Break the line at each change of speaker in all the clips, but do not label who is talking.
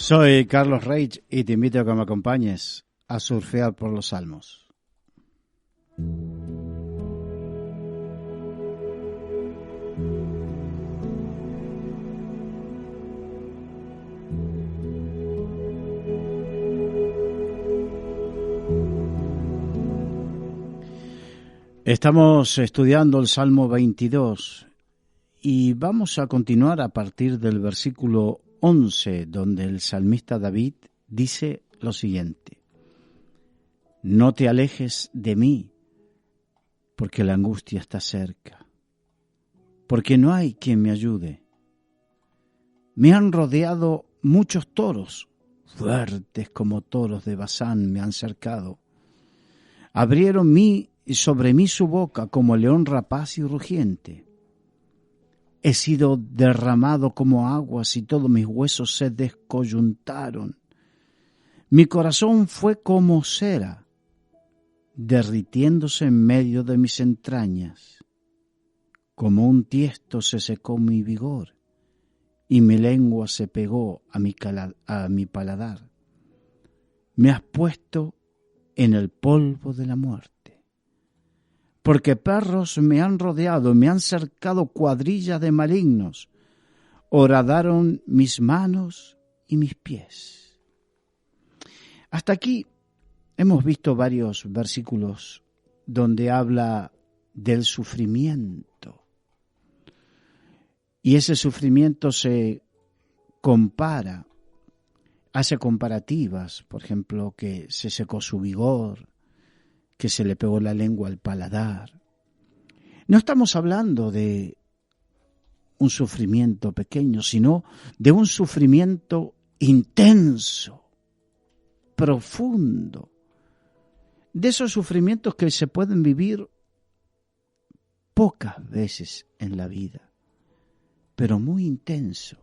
Soy Carlos Reich y te invito a que me acompañes a surfear por los Salmos. Estamos estudiando el Salmo 22 y vamos a continuar a partir del versículo 11, donde el salmista David dice lo siguiente: no te alejes de mí, porque la angustia está cerca, porque no hay quien me ayude. Me han rodeado muchos toros, fuertes como toros de Basán me han cercado. Abrieron sobre mí su boca como león rapaz y rugiente. He sido derramado como aguas y todos mis huesos se descoyuntaron. Mi corazón fue como cera, derritiéndose en medio de mis entrañas. Como un tiesto se secó mi vigor y mi lengua se pegó a mi paladar. Me has puesto en el polvo de la muerte. Porque perros me han rodeado, me han cercado cuadrillas de malignos. Horadaron mis manos y mis pies. Hasta aquí hemos visto varios versículos donde habla del sufrimiento. Y ese sufrimiento se compara, hace comparativas, por ejemplo, que se secó su vigor, que se le pegó la lengua al paladar. No estamos hablando de un sufrimiento pequeño, sino de un sufrimiento intenso, profundo, de esos sufrimientos que se pueden vivir pocas veces en la vida, pero muy intenso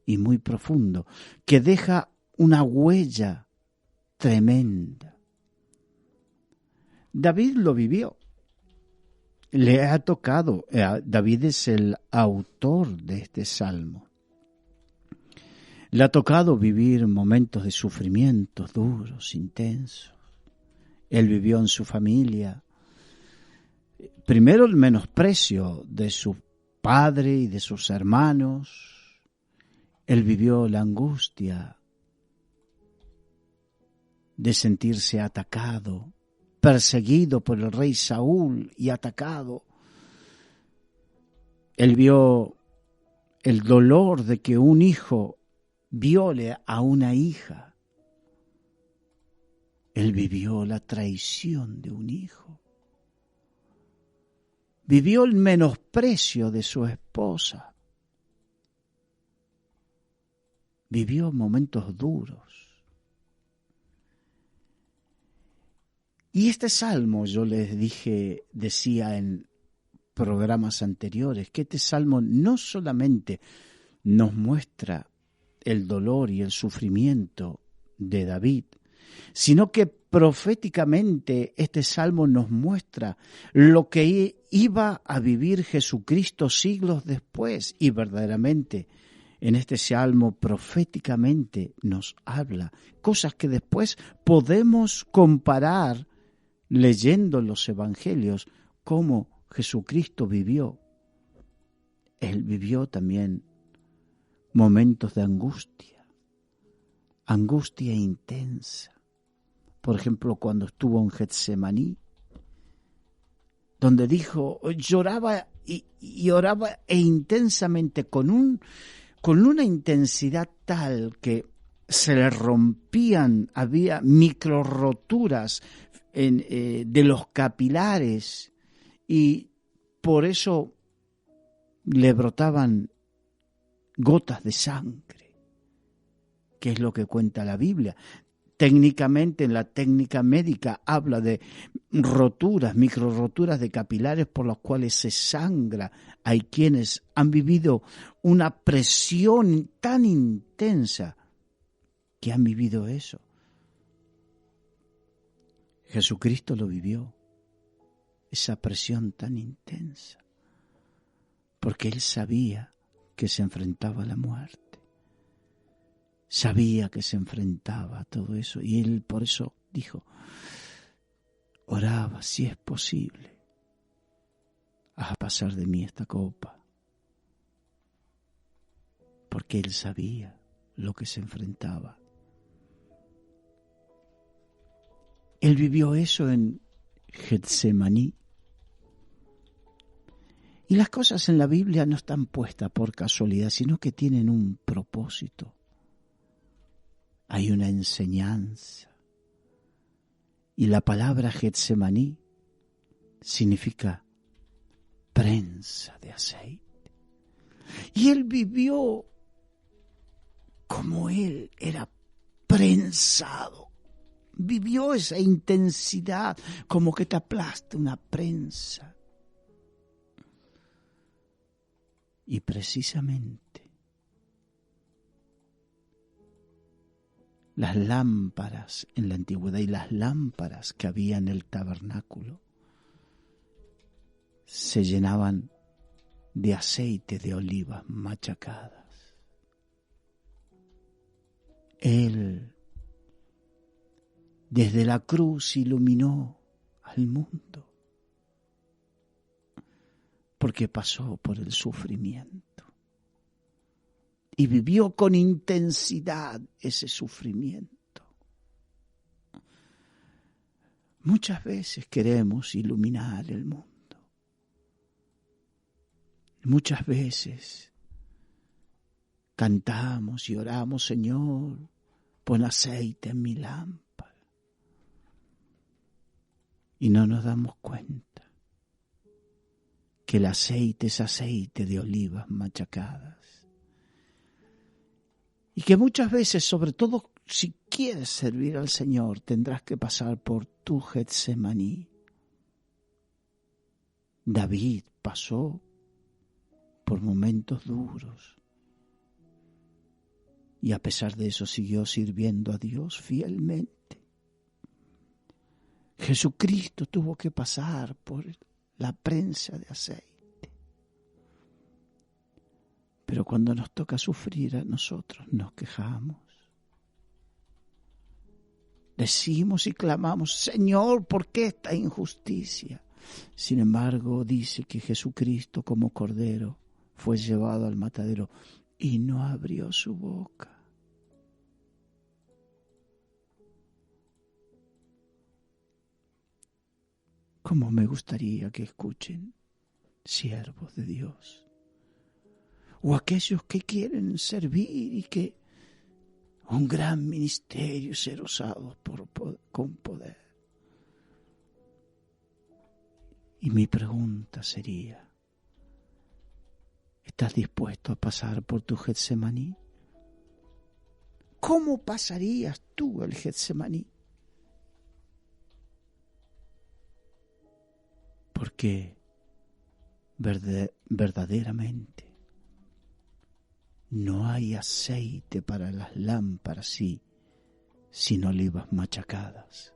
y muy profundo, que deja una huella tremenda. David lo vivió, le ha tocado, David es el autor de este salmo. Le ha tocado vivir momentos de sufrimientos duros, intensos. Él vivió en su familia, primero el menosprecio de su padre y de sus hermanos. Él vivió la angustia de sentirse atacado, perseguido por el rey Saúl y atacado. Él vio el dolor de que un hijo viole a una hija. Él vivió la traición de un hijo. Vivió el menosprecio de su esposa. Vivió momentos duros. Y este salmo, yo les decía en programas anteriores, que este salmo no solamente nos muestra el dolor y el sufrimiento de David, sino que proféticamente este salmo nos muestra lo que iba a vivir Jesucristo siglos después, y verdaderamente en este salmo proféticamente nos habla cosas que después podemos comparar leyendo los evangelios, cómo Jesucristo vivió. Él vivió también momentos de angustia intensa. Por ejemplo, cuando estuvo en Getsemaní, donde dijo, lloraba y oraba intensamente con una intensidad tal que se le rompían, había micro roturas de los capilares, y por eso le brotaban gotas de sangre, que es lo que cuenta la Biblia. Técnicamente, en la técnica médica, habla de roturas, micro roturas de capilares por las cuales se sangra. Hay quienes han vivido una presión tan intensa que han vivido eso. Jesucristo lo vivió, esa presión tan intensa, porque Él sabía que se enfrentaba a la muerte. sabía que se enfrentaba a todo eso y él por eso dijo, oraba, si es posible, a pasar de mí esta copa, porque él sabía lo que se enfrentaba. Él vivió eso en Getsemaní. Y las cosas en la Biblia no están puestas por casualidad, sino que tienen un propósito. Hay una enseñanza. Y la palabra Getsemaní significa prensa de aceite. Y él vivió como él era prensado. Vivió esa intensidad como que te aplasta una prensa. Y precisamente las lámparas en la antigüedad y las lámparas que había en el tabernáculo se llenaban de aceite de olivas machacadas. Él desde la cruz iluminó al mundo porque pasó por el sufrimiento y vivió con intensidad ese sufrimiento. Muchas veces queremos iluminar el mundo. Muchas veces cantamos y oramos, Señor, pon aceite en mi lámpara. Y no nos damos cuenta que el aceite es aceite de olivas machacadas. Y que muchas veces, sobre todo si quieres servir al Señor, tendrás que pasar por tu Getsemaní. David pasó por momentos duros y a pesar de eso siguió sirviendo a Dios fielmente. Jesucristo tuvo que pasar por la prensa de aceite. Pero cuando nos toca sufrir a nosotros nos quejamos. Decimos y clamamos, Señor, ¿por qué esta injusticia? Sin embargo, dice que Jesucristo como cordero fue llevado al matadero y no abrió su boca. Cómo me gustaría que escuchen siervos de Dios o aquellos que quieren servir y que un gran ministerio ser usados con poder. Y mi pregunta sería, ¿estás dispuesto a pasar por tu Getsemaní? ¿Cómo pasarías tú el Getsemaní? Porque verdaderamente no hay aceite para las lámparas sin olivas machacadas.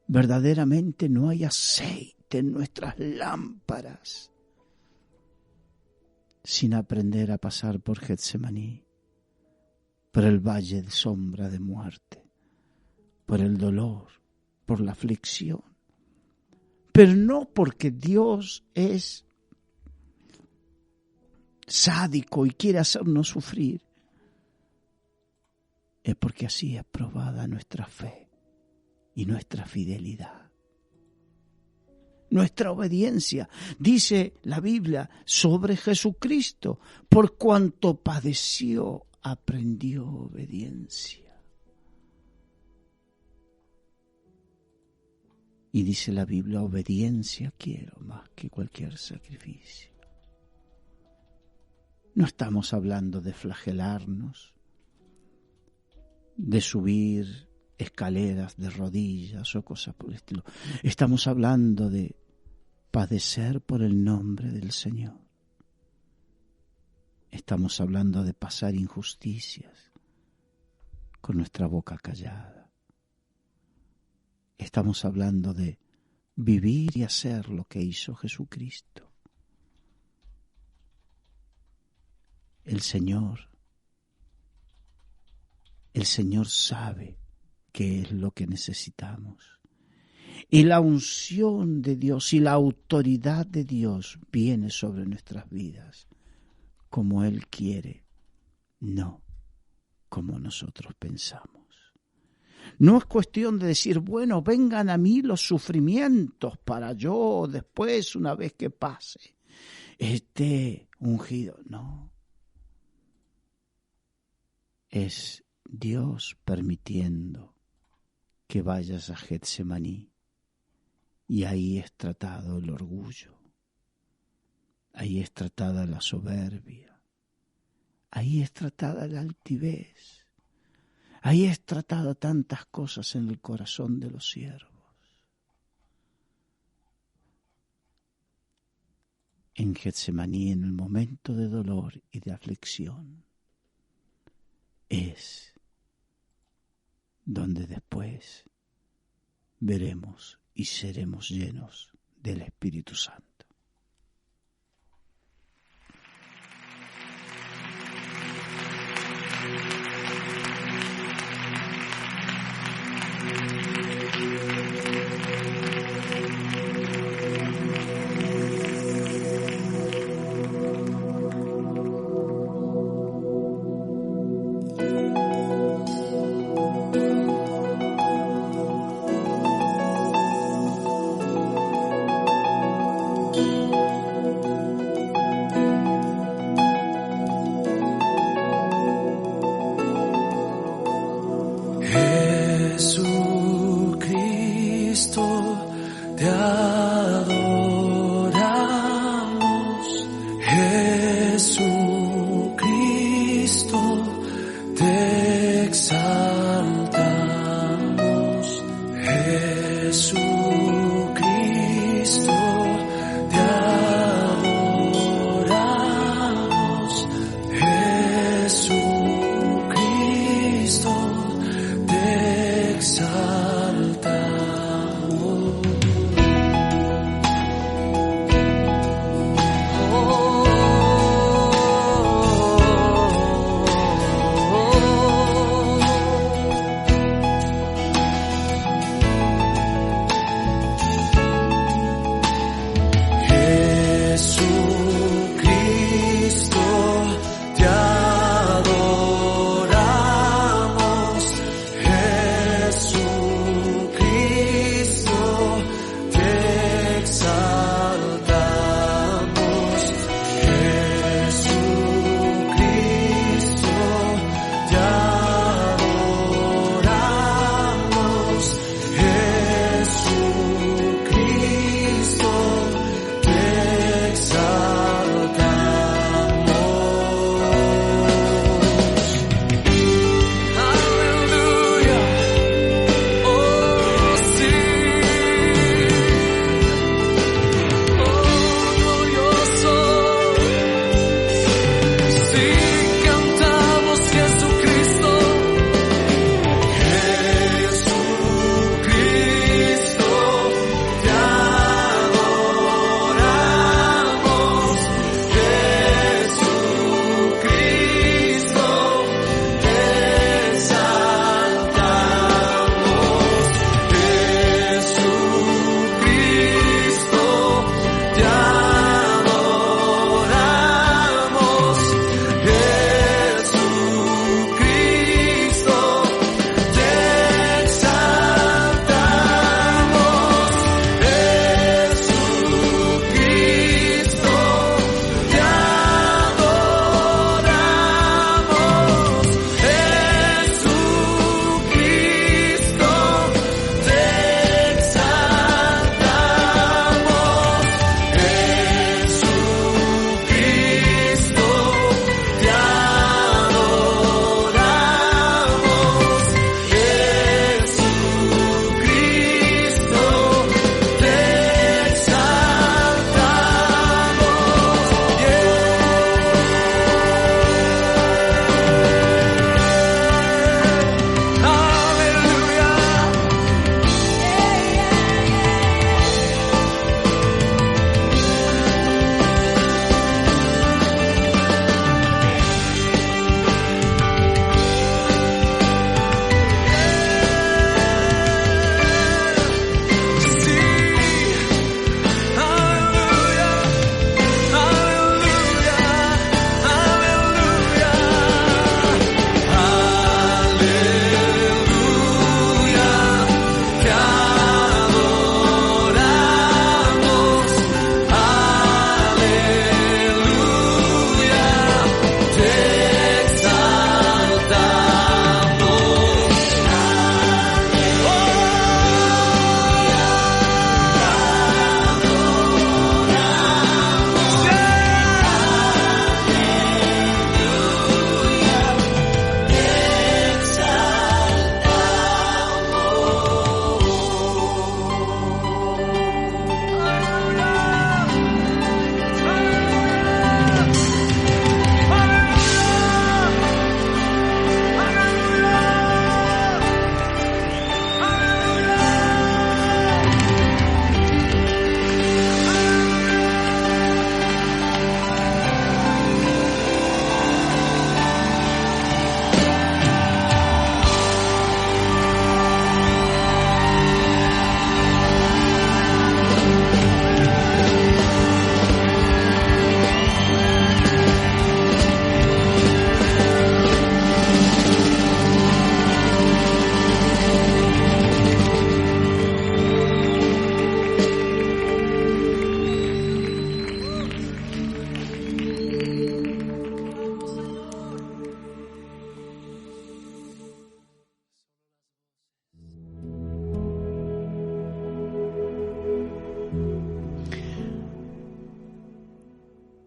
Verdaderamente no hay aceite en nuestras lámparas sin aprender a pasar por Getsemaní, por el valle de sombra de muerte, por el dolor, por la aflicción. Pero no porque Dios es sádico y quiere hacernos sufrir, es porque así es probada nuestra fe y nuestra fidelidad. Nuestra obediencia, dice la Biblia sobre Jesucristo, por cuanto padeció, aprendió obediencia. Y dice la Biblia, obediencia quiero más que cualquier sacrificio. No estamos hablando de flagelarnos, de subir escaleras de rodillas o cosas por el estilo. Estamos hablando de padecer por el nombre del Señor. Estamos hablando de pasar injusticias con nuestra boca callada. Estamos hablando de vivir y hacer lo que hizo Jesucristo. El Señor El Señor sabe qué es lo que necesitamos. Y la unción de Dios y la autoridad de Dios viene sobre nuestras vidas, como Él quiere, no como nosotros pensamos. No es cuestión de decir, bueno, vengan a mí los sufrimientos para yo después, una vez que pase, esté ungido. No. Es Dios permitiendo que vayas a Getsemaní y ahí es tratado el orgullo, ahí es tratada la soberbia, ahí es tratada la altivez. Ahí es tratada tantas cosas en el corazón de los siervos. En Getsemaní, en el momento de dolor y de aflicción, es donde después veremos y seremos llenos del Espíritu Santo.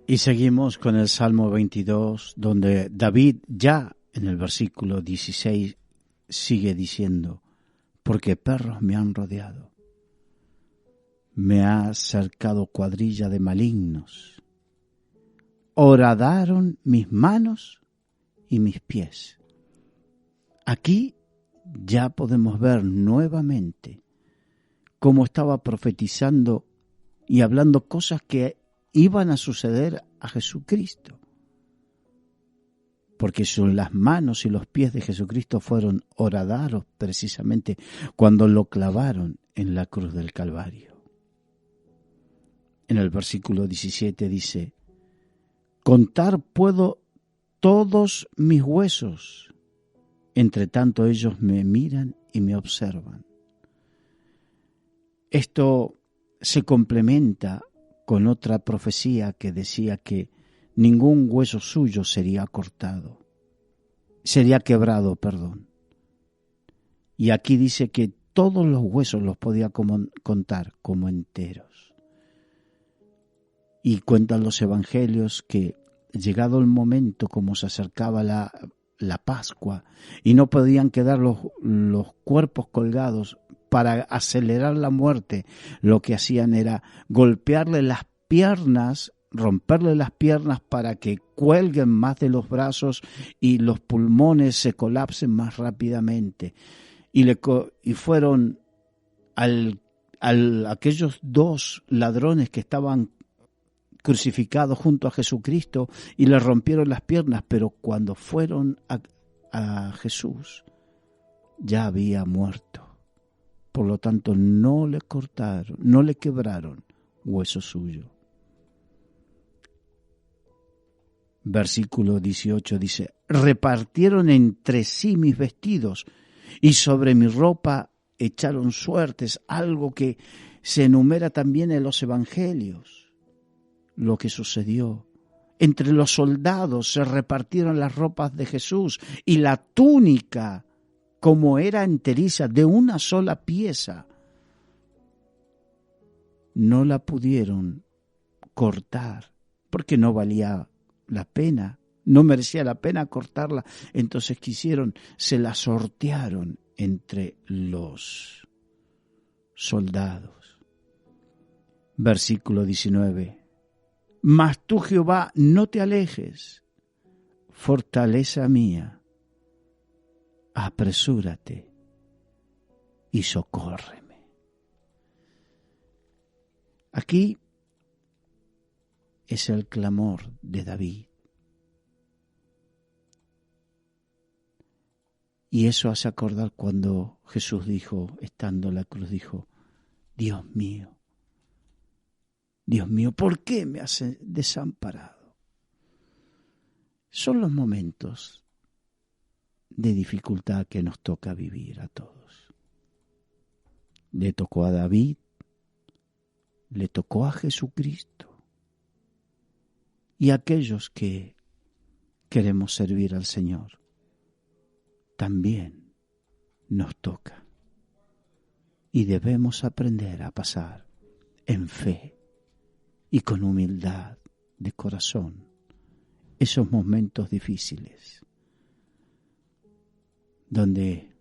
Y seguimos con el Salmo 22, donde David ya en el versículo 16 sigue diciendo, porque perros me han rodeado, me ha cercado cuadrilla de malignos, horadaron mis manos y mis pies. Aquí ya podemos ver nuevamente cómo estaba profetizando y hablando cosas que iban a suceder a Jesucristo, porque las manos y los pies de Jesucristo fueron horadados precisamente cuando lo clavaron en la cruz del Calvario. En el versículo 17 dice, contar puedo todos mis huesos, entre tanto ellos me miran y me observan. Esto se complementa con otra profecía que decía que ningún hueso suyo sería quebrado. Y aquí dice que todos los huesos los podía contar como enteros. Y cuentan los evangelios que llegado el momento, como se acercaba la Pascua, y no podían quedar los cuerpos colgados, para acelerar la muerte, lo que hacían era golpearle las piernas, romperle las piernas para que cuelguen más de los brazos y los pulmones se colapsen más rápidamente. Y fueron aquellos dos ladrones que estaban crucificados junto a Jesucristo y le rompieron las piernas, pero cuando fueron a Jesús ya había muerto. Por lo tanto, no le cortaron, no le quebraron hueso suyo. Versículo 18 dice, repartieron entre sí mis vestidos y sobre mi ropa echaron suertes, algo que se enumera también en los evangelios, lo que sucedió. Entre los soldados se repartieron las ropas de Jesús y la túnica, como era enteriza, de una sola pieza, no la pudieron cortar porque no valía la pena, no merecía la pena cortarla. Entonces se la sortearon entre los soldados. Versículo 19. Mas tú, Jehová, no te alejes, fortaleza mía, apresúrate y socórreme. Aquí es el clamor de David. Y eso hace acordar cuando Jesús dijo, estando en la cruz, dijo, Dios mío, ¿por qué me has desamparado? Son los momentos de dificultad que nos toca vivir a todos. Le tocó a David, le tocó a Jesucristo y a aquellos que queremos servir al Señor. También nos toca y debemos aprender a pasar en fe y con humildad de corazón esos momentos difíciles donde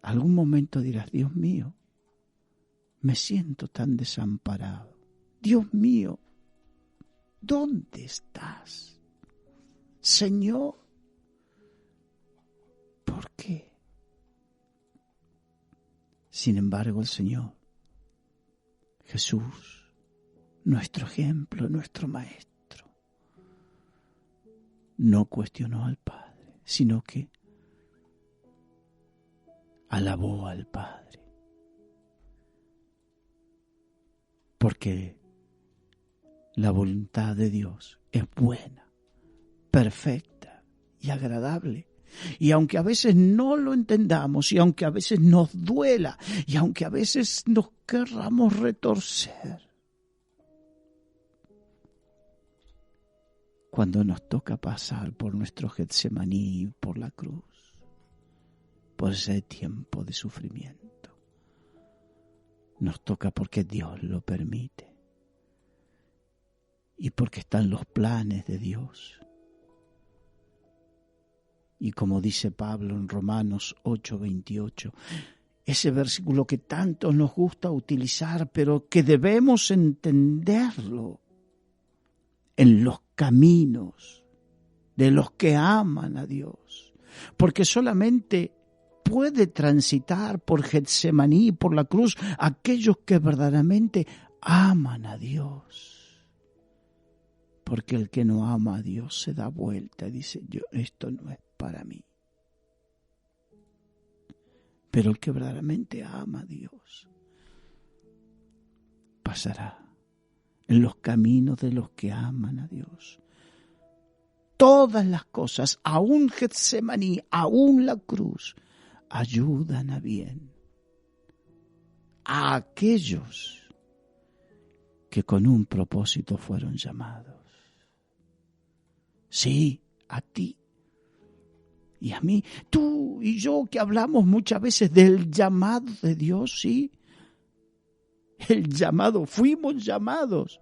algún momento dirás, Dios mío, me siento tan desamparado. Dios mío, ¿dónde estás? Señor, ¿por qué? Sin embargo, el Señor, Jesús, nuestro ejemplo, nuestro Maestro, no cuestionó al Padre, sino que alabó al Padre. Porque la voluntad de Dios es buena, perfecta y agradable. Y aunque a veces no lo entendamos, y aunque a veces nos duela, y aunque a veces nos querramos retorcer, cuando nos toca pasar por nuestro Getsemaní, por la cruz, por ese tiempo de sufrimiento, nos toca porque Dios lo permite. y porque están los planes de Dios. Y como dice Pablo en Romanos 8:28, ese versículo que tanto nos gusta utilizar, pero que debemos entenderlo en los caminos de los que aman a Dios, porque solamente puede transitar por Getsemaní, por la cruz, aquellos que verdaderamente aman a Dios. Porque el que no ama a Dios se da vuelta y dice, esto no es para mí. Pero el que verdaderamente ama a Dios pasará en los caminos de los que aman a Dios. Todas las cosas, aún Getsemaní, aún la cruz, ayudan a bien a aquellos que con un propósito fueron llamados. Sí, a ti y a mí, tú y yo que hablamos muchas veces del llamado de Dios, sí, el llamado, fuimos llamados,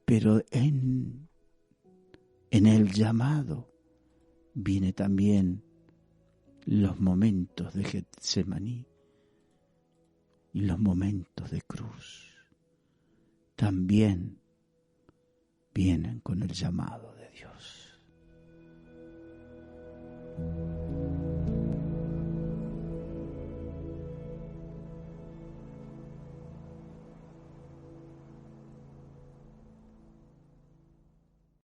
pero en el llamado viene también los momentos de Getsemaní y los momentos de cruz. También vienen con el llamado de Dios.